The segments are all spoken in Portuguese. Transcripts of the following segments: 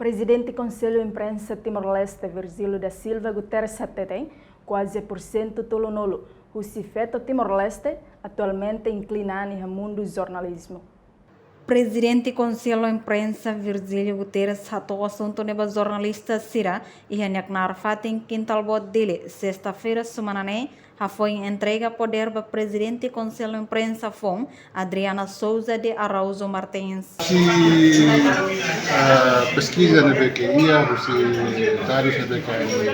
Presidente do Conselho de Imprensa Timor-Leste, Virgílio da Silva Guterres Hatete, quase por cento tolonolo, o cifeto Timor-Leste, atualmente inclinado no mundo do jornalismo. Presidente do Conselho de Imprensa, Virgílio Guterres, hatou o assunto neba jornalista Sira e Hanyak Fatin quintal bot dele, sexta-feira, semana foi entrega poder para Presidente do Conselho de Imprensa FOM, Adriana Souza de Araújo Martins. Pesquisa na BQIA, os dados na BQIA,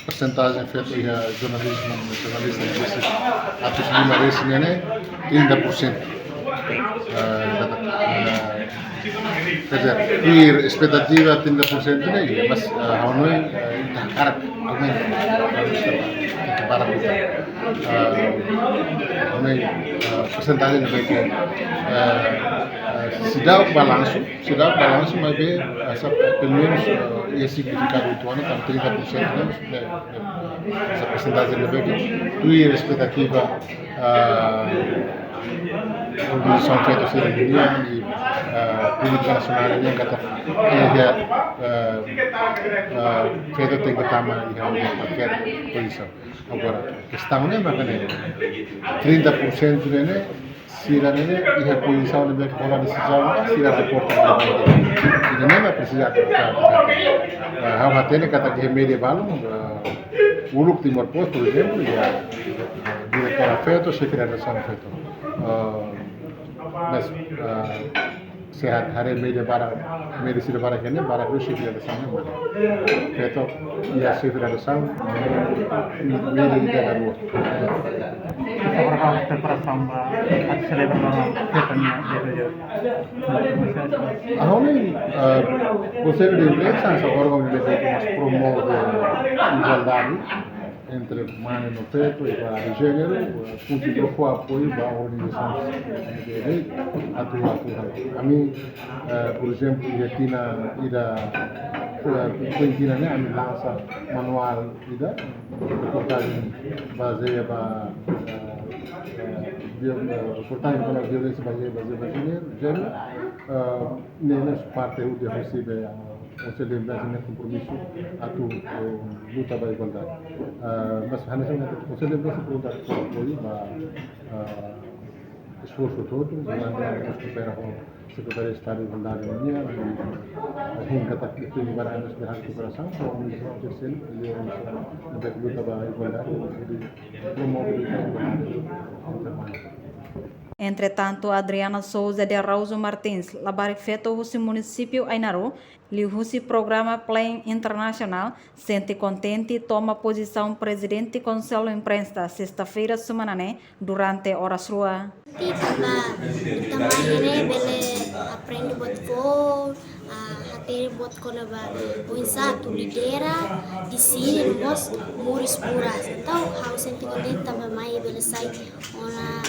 porcentagem feita em jornalista disse atos limares nene 30%. Quer dizer, expectativa 30% nele, mas há não é cara também para porcentagem na BQIA. Se dá o balanço, mas bem, pelo menos é significado 8 anos, então 30%, essa porcentagem da BQIA. Tu e a expectativa organização feita ser mundial e política nacional em cada feita tem que estar mais em qualquer posição. Agora, a questão é mas 30% né se a nele e a posição de tomar decisão se a reporta e não vai precisar a matéria que está aqui medieval o look de Timor-Leste, por exemplo, e a diretora feito, chefe de redação feito. Mas se a media para medicina para quem para o chefe de redação feito e a chefe de redação media da rua. Seberapa preparação a celebração feita o Conselho de Imprensa é um órgão que promove a igualdade entre humano e feto e para o gênero, contribuiu com o apoio da organização de lei atual. A mim, por exemplo, aqui na Argentina, a mim lança manual de reportagem baseada para reportagem para a violência baseada em gênero. Nessa parte eu recebo o Conselho de Imprensa tem compromisso a luta pela igualdade. Mas o Conselho de Imprensa pergunta por apoio para esforço todo, nós coopera com a Secretaria de Estado de Igualdade da União e a Rinca tem várias anos de cooperação com a União Terceira, e a luta pela igualdade e promove a igualdade. Entretanto, Adriana Souza de Araújo Martins, labarifeto o município Ainaro, o programa Plan Internacional, sente contente e toma posição presidente do Conselho de Imprensa, sexta-feira, semana, durante horas rua. Aprende buat hati buat konaba satu lidera di sini nós muris puras então how senti contente também mai belesai ona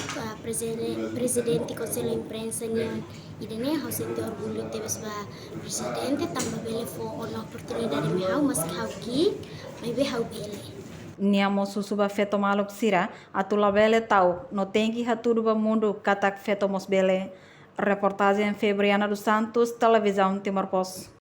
presidente Conselho de Imprensa nian e dene how senti orgulho tebes ba presidente também bele fo ona oportunidade me how mas how ki mai be how bele Niamo susuba feto maluk sira atula bele tau no tenki haturu ba mundo katak feto mos bele. Reportagem Febriana dos Santos, Televisão Timor-Leste.